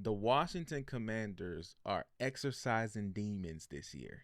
The Washington Commanders are exercising demons this year.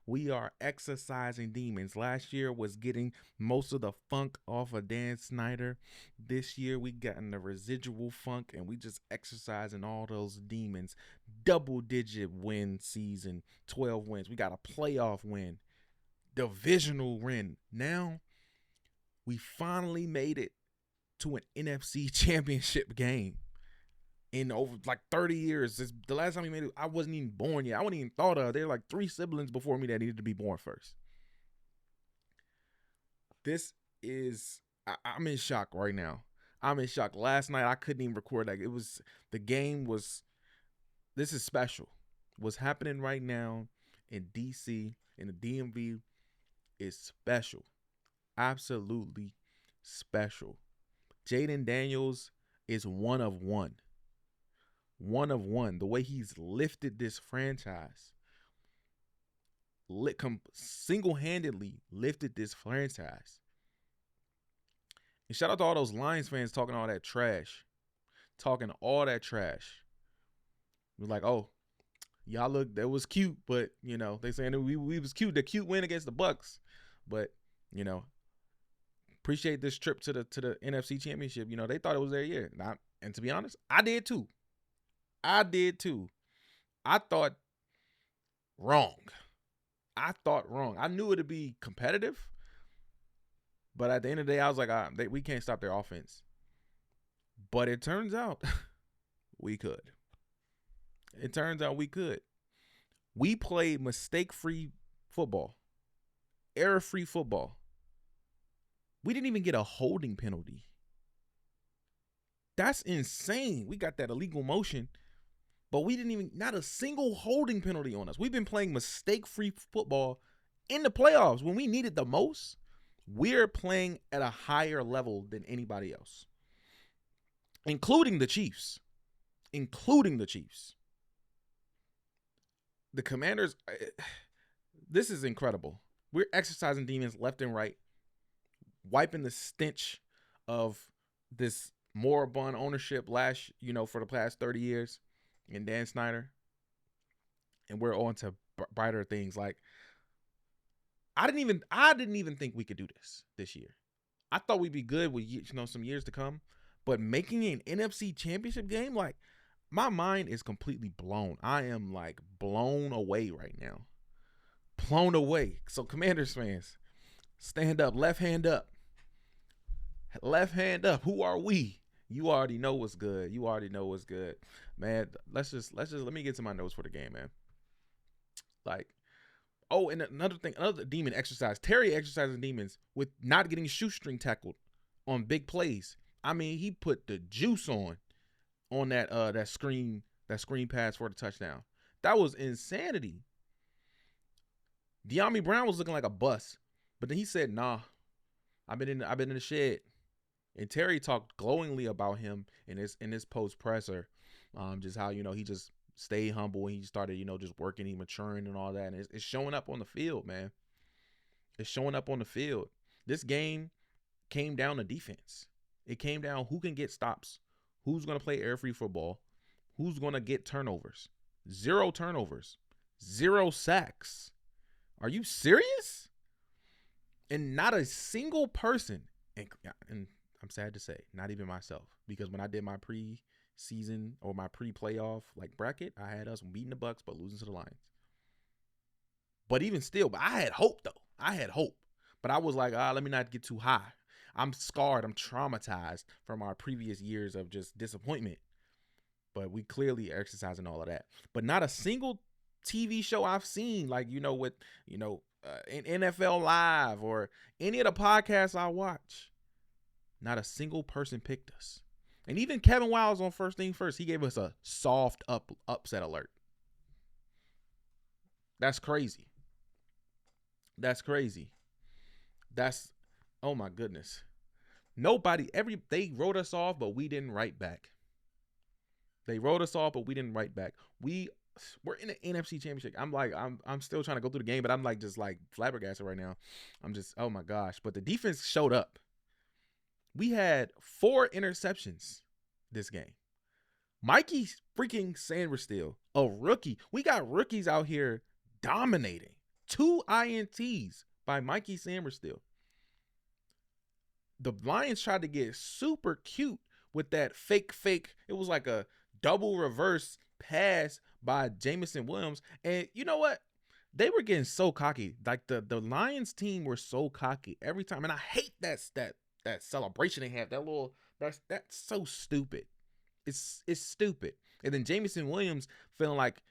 We are exercising demons. Last year was getting most of the funk off of Dan Snyder. This year we gotten the residual funk and we just exercising all those demons. Double digit win season, 12 wins. We got a playoff win, divisional win. Now we finally made it to an NFC championship game in over like 30 years. The last time we made it, I wasn't even born yet. I wasn't even thought of. There were like 3 siblings before me that needed to be born first. This is, I'm in shock right now. I'm in shock. Last night, I couldn't even record. Like, the game was, this is special. What's happening right now in DC, in the DMV, is special. Absolutely special. Jaden Daniels is one of one. One of one. The way he's lifted this franchise, single-handedly lifted this franchise. And shout out to all those Lions fans talking all that trash. Talking all that trash. It was like, oh, y'all look, that was cute, but, you know, they saying that we was cute. The cute win against the Bucks. But, you know, appreciate this trip to the NFC Championship. You know, they thought it was their year. And to be honest, I did too. I thought wrong. I knew it'd be competitive. But at the end of the day, I was like, we can't stop their offense. But it turns out we could. It turns out we could. We played mistake-free football. Error-free football. We didn't even get a holding penalty. That's insane. We got that illegal motion, but we didn't even, not a single holding penalty on us. We've been playing mistake-free football in the playoffs when we needed the most. We're playing at a higher level than anybody else, including the Chiefs. The Commanders, this is incredible. We're exercising demons left and right, wiping the stench of this moribund ownership for the past 30 years in Dan Snyder. And we're on to brighter things. Like, I didn't even think we could do this year. I thought we'd be good with some years to come, but making an NFC Championship game, like, my mind is completely blown. I am like blown away right now. Blown away. So Commanders fans, stand up, left hand up. Left hand up. Who are we? You already know what's good. Man, let me get to my notes for the game, man. Like, oh, and another demon exercise. Terry exercising demons with not getting shoestring tackled on big plays. I mean, he put the juice on that screen pass for the touchdown. That was insanity. De'Ami Brown was looking like a bust, but then he said, "Nah, I've been in the shed." And Terry talked glowingly about him in his post presser, just how he just stayed humble and he started just working, he maturing and all that, and it's showing up on the field, man. It's showing up on the field. This game came down to defense. It came down who can get stops, who's gonna play air free football, who's gonna get turnovers. 0 turnovers, 0 sacks. Are you serious? And not a single person, and I'm sad to say, not even myself, because when I did my pre-season or my pre-playoff bracket, I had us beating the Bucks but losing to the Lions. But even still, I had hope though. But I was like, let me not get too high. I'm scarred. I'm traumatized from our previous years of just disappointment. But we clearly are exercising all of that. But not a single TV show I've seen, in NFL Live or any of the podcasts I watch, not a single person picked us. And even Kevin Wiles on First Thing First, he gave us a soft upset alert. That's crazy. Oh my goodness. They wrote us off, but we didn't write back. We're in the NFC Championship. I'm still trying to go through the game, but I'm just flabbergasted right now. I'm just, oh my gosh. But the defense showed up. We had 4 interceptions this game. Mikey freaking Sainristil, a rookie. We got rookies out here dominating. 2 INTs by Mikey Sainristil. The Lions tried to get super cute with that fake. It was like a double reverse pass by Jameson Williams. And you know what? They were getting so cocky. Like the Lions team were so cocky every time. And I hate that celebration they have. That's so stupid. It's stupid. And then Jameson Williams feeling like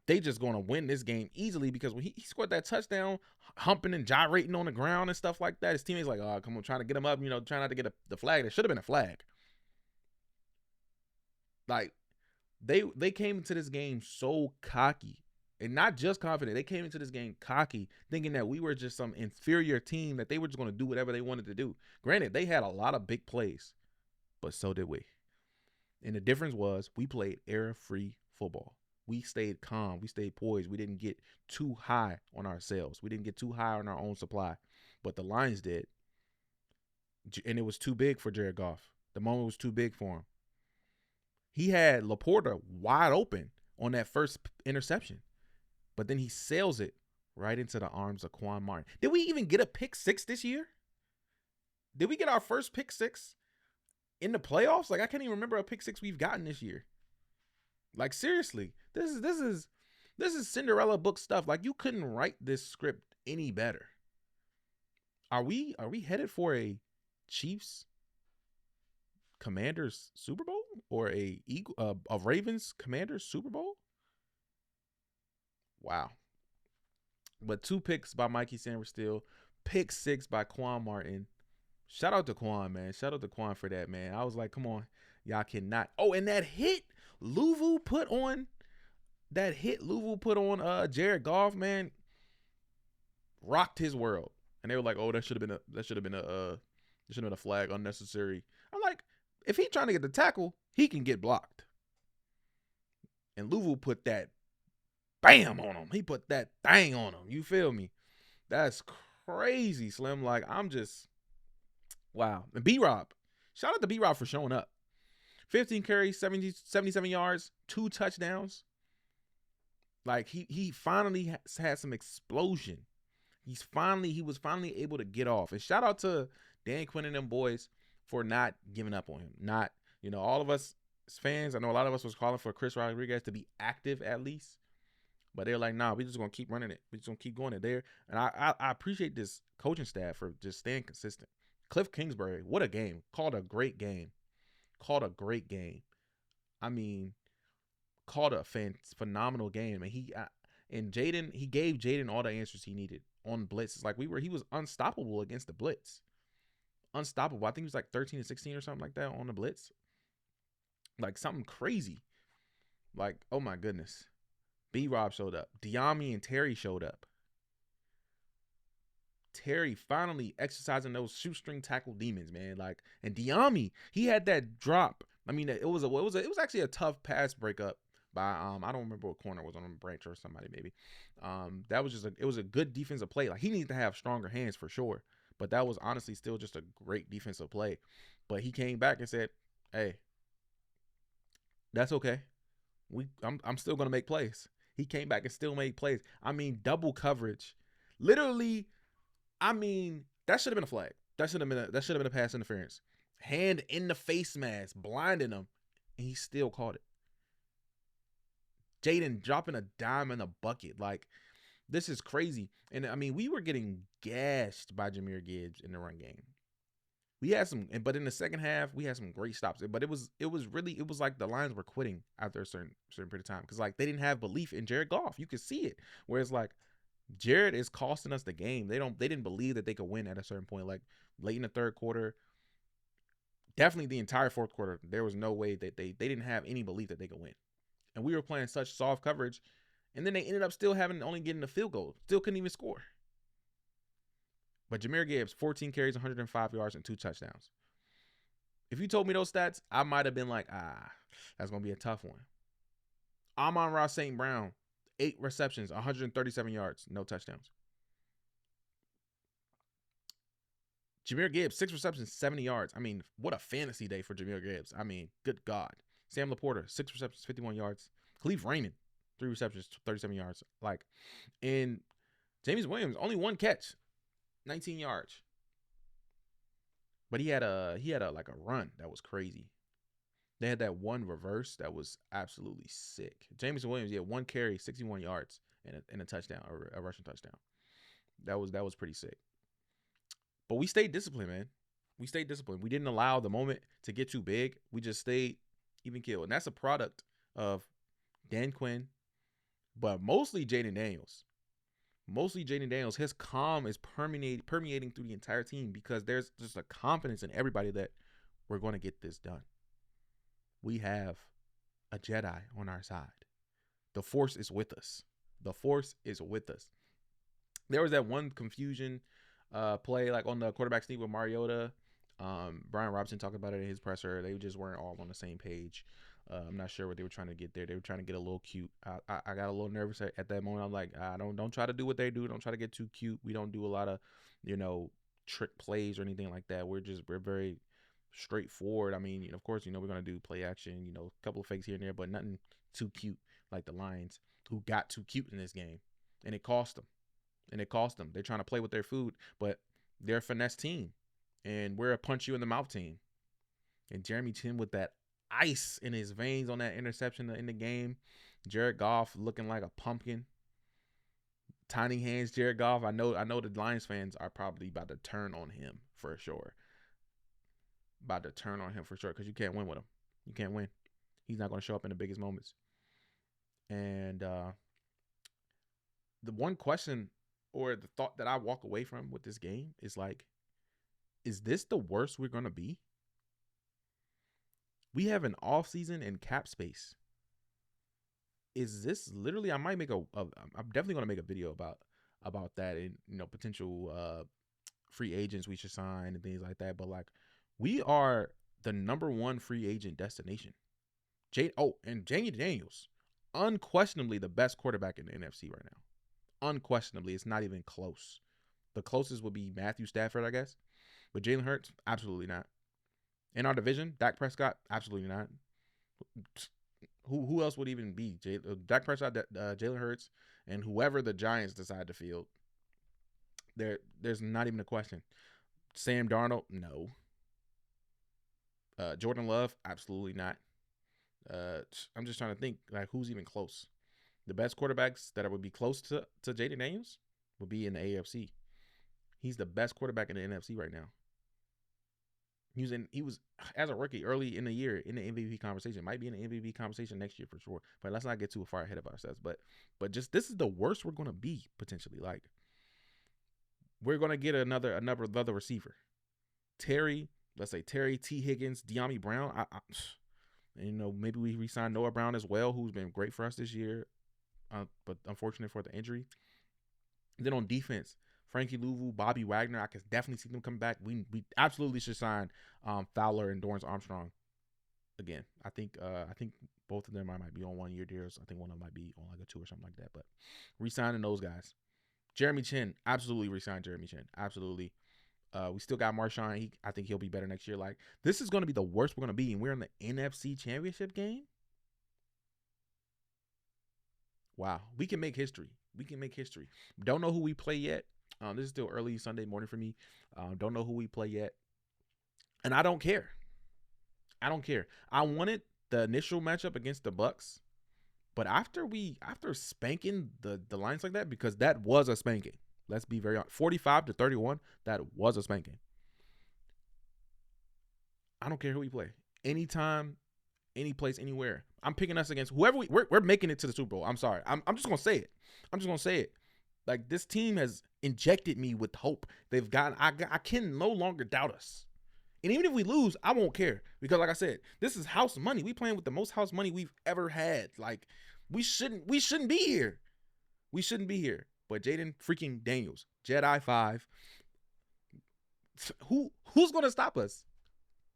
they just going to win this game easily because when he scored that touchdown, humping and gyrating on the ground and stuff like that, his teammates like, oh, come on, trying to get him up, trying not to get the flag. There should have been a flag. Like, they came into this game so cocky. And not just confident. They came into this game cocky, thinking that we were just some inferior team, that they were just going to do whatever they wanted to do. Granted, they had a lot of big plays, but so did we. And the difference was we played error-free football. We stayed calm. We stayed poised. We didn't get too high on ourselves. We didn't get too high on our own supply. But the Lions did. And it was too big for Jared Goff. The moment was too big for him. He had Laporta wide open on that first interception. But then he sails it right into the arms of Quan Martin. Did we even get a pick six this year? Did we get our first pick six in the playoffs? Like, I can't even remember a pick six we've gotten this year. Like, seriously, this is Cinderella book stuff. Like, you couldn't write this script any better. Are we headed for a Chiefs Commanders Super Bowl or a Ravens Commanders Super Bowl? Wow. But 2 picks by Mikey Sainristil, pick 6 by Quan Martin. Shout out to Quan, man. Shout out to Quan for that, man. I was like, come on, y'all cannot. Oh, and that hit Louvu put on Jared Goff, man, rocked his world. And they were like, oh, that should have been a flag, unnecessary. I'm like, if he trying to get the tackle, he can get blocked. And Louvu put that bam on him. He put that thing on him. You feel me? That's crazy, Slim. Like, I'm just, wow. And B-Rob, shout out to B-Rob for showing up. 15 carries, 77 yards, 2 touchdowns. Like, he finally had some explosion. He was finally able to get off. And shout out to Dan Quinn and them boys for not giving up on him. Not, all of us as fans, I know a lot of us was calling for Chris Rodriguez to be active at least. But they're like, nah, we just going to keep running it. We just going to keep going it there. And I appreciate this coaching staff for just staying consistent. Cliff Kingsbury, what a game. Called a great game. I mean, called a phenomenal game. And he gave Jaden all the answers he needed on blitz. It's like he was unstoppable against the blitz. Unstoppable. I think he was like 13-16 or something like that on the blitz. Like something crazy. Like, oh my goodness. B-Rob showed up. Dyami and Terry showed up. Terry finally exercising those shoestring tackle demons, man. Like, and Dyami, he had that drop. I mean, it was actually a tough pass breakup by I don't remember what corner was on him, Branch or somebody maybe. That was it was a good defensive play. Like, he needs to have stronger hands for sure. But that was honestly still just a great defensive play. But he came back and said, "Hey, that's okay. I'm still gonna make plays." He came back and still made plays. I mean, double coverage. Literally, I mean, that should have been a flag. That should have been a pass interference. Hand in the face mask, blinding him, and he still caught it. Jaden dropping a dime in a bucket. Like, this is crazy. And I mean, we were getting gashed by Jahmyr Gibbs in the run game. We had but in the second half, we had some great stops. But it was like the Lions were quitting after a certain period of time because, like, they didn't have belief in Jared Goff. You could see it. Whereas, like, Jared is costing us the game. They didn't believe that they could win at a certain point. Like, late in the third quarter, definitely the entire fourth quarter, there was no way that they didn't have any belief that they could win. And we were playing such soft coverage, and then they ended up still only getting a field goal. Still couldn't even score. But Jahmyr Gibbs, 14 carries, 105 yards, and 2 touchdowns. If you told me those stats, I might have been like, that's going to be a tough one. Amon-Ra St. Brown, 8 receptions, 137 yards, no touchdowns. Jahmyr Gibbs, 6 receptions, 70 yards. I mean, what a fantasy day for Jahmyr Gibbs. I mean, good God. Sam Laporta, 6 receptions, 51 yards. Khalif Raymond, 3 receptions, 37 yards. Like, and James Williams, only 1 catch, 19 yards. But he had a like a run that was crazy. They had that one reverse that was absolutely sick. James Williams, 1 carry, 61 yards, and a touchdown, or a rushing touchdown. That was pretty sick. But we stayed disciplined, man. We stayed disciplined. We didn't allow the moment to get too big. We just stayed even keel. And that's a product of Dan Quinn, but mostly Jayden Daniels. His calm is permeating through the entire team because there's just a confidence in everybody that we're going to get this done. We have a Jedi on our side. The Force is with us. There was that one confusion play, like on the quarterback sneak with Mariota. Brian Robinson talked about it in his presser. They just weren't all on the same page. I'm not sure what they were trying to get there. They were trying to get a little cute. I got a little nervous at that moment. I'm like, don't try to do what they do. Don't try to get too cute. We don't do a lot of, trick plays or anything like that. We're very straightforward. I mean, of course, we're going to do play action, a couple of fakes here and there, but nothing too cute like the Lions, who got too cute in this game. And it cost them. They're trying to play with their food, but they're a finesse team. And we're a punch you in the mouth team. And Jeremy Chin with that ice in his veins on that interception in the game. Jared Goff looking like a pumpkin. Tiny hands Jared Goff. I know the Lions fans are probably about to turn on him for sure. Because you can't win with him. You can't win. He's not going to show up in the biggest moments. And the one question or the thought that I walk away from with this game is like, is this the worst we're going to be? We have an off season and cap space. Is this literally? I might make I'm definitely going to make a video about that and potential free agents we should sign and things like that. But like, we are the #1 free agent destination. And Jayden Daniels, unquestionably the best quarterback in the NFC right now. Unquestionably, it's not even close. The closest would be Matthew Stafford, I guess. But Jalen Hurts, absolutely not. In our division, Dak Prescott, absolutely not. Who else would even be? Dak Prescott, Jalen Hurts, and whoever the Giants decide to field. There's not even a question. Sam Darnold, no. Jordan Love, absolutely not. I'm just trying to think, like, who's even close. The best quarterbacks that would be close to Jayden Daniels would be in the AFC. He's the best quarterback in the NFC right now. He was as a rookie early in the year in the MVP conversation. Might be in the MVP conversation next year for sure. But let's not get too far ahead of ourselves. But just this is the worst we're gonna be potentially. Like, we're gonna get another receiver. Let's say Terry, T. Higgins, De'Ami Brown. Maybe we re-sign Noah Brown as well, who's been great for us this year, but unfortunate for the injury. And then on defense, Frankie Louvu, Bobby Wagner, I can definitely see them come back. We absolutely should sign Fowler and Dorrance Armstrong again. I think both of them might be on 1-year deals. I think one of them might be on like a 2 or something like that. But re-signing those guys. Jeremy Chin, absolutely re-sign Jeremy Chin. Absolutely. We still got Marshawn. I think he'll be better next year. Like, this is going to be the worst we're going to be, and we're in the NFC Championship game. Wow, we can make history. Don't know who we play yet. This is still early Sunday morning for me. Don't know who we play yet, and I don't care. I wanted the initial matchup against the Bucks, but after spanking the Lions like that, because that was a spanking. Let's be very honest. 45-31, that was a spanking. I don't care who we play. Anytime, any place, anywhere. I'm picking us against whoever we're making it to the Super Bowl. I'm sorry. I'm just going to say it. Like, this team has injected me with hope. I can no longer doubt us. And even if we lose, I won't care. Because like I said, this is house money. We playing with the most house money we've ever had. Like, we shouldn't be here. But Jayden freaking Daniels, Jedi 5. Who's going to stop us?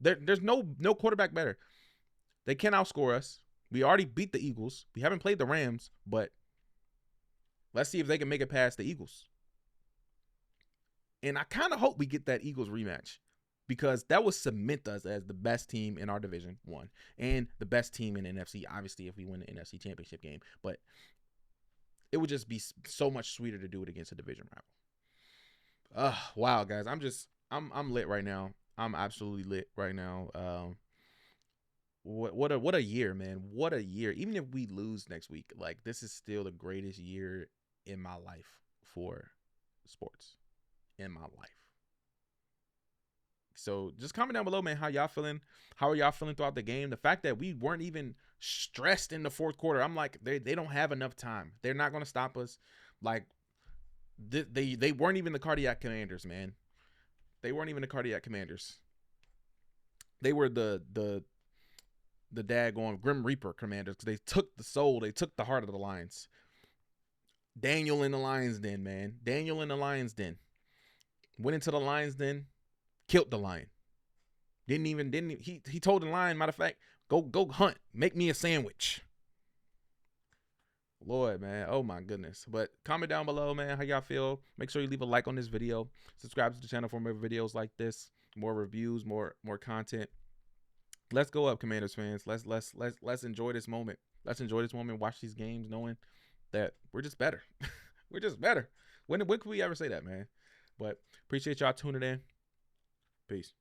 There's no quarterback better. They can't outscore us. We already beat the Eagles. We haven't played the Rams, but let's see if they can make it past the Eagles. And I kind of hope we get that Eagles rematch. because that would cement us as the best team in our division, one, and the best team in NFC, obviously, if we win the NFC championship game. But it would just be so much sweeter to do it against a division rival. Wow, guys, I'm lit right now. I'm absolutely lit right now. What a year, man. What a year. Even if we lose next week, like, this is still the greatest year in my life for sports. In my life. So just comment down below, man, how y'all feeling? How are y'all feeling throughout the game? The fact that we weren't even stressed in the fourth quarter, I'm like, they don't have enough time. They're not going to stop us. Like, they weren't even the Cardiac Commanders, man. They weren't even the Cardiac Commanders. They were the daggone Grim Reaper Commanders, because they took the soul, they took the heart of the Lions. Daniel in the Lions Den, man. Daniel in the Lions Den. Went into the Lions Den, killed the lion. He told the lion, matter of fact, go hunt, make me a sandwich. Lord, man, oh my goodness. But comment down below, man, how y'all feel. Make sure you leave a like on this video. Subscribe to the channel for more videos like this, more reviews, more content. Let's go up, Commanders fans. Let's enjoy this moment. Let's enjoy this moment. Watch these games, knowing that we're just better. We're just better. When could we ever say that, man? But appreciate y'all tuning in. Peace.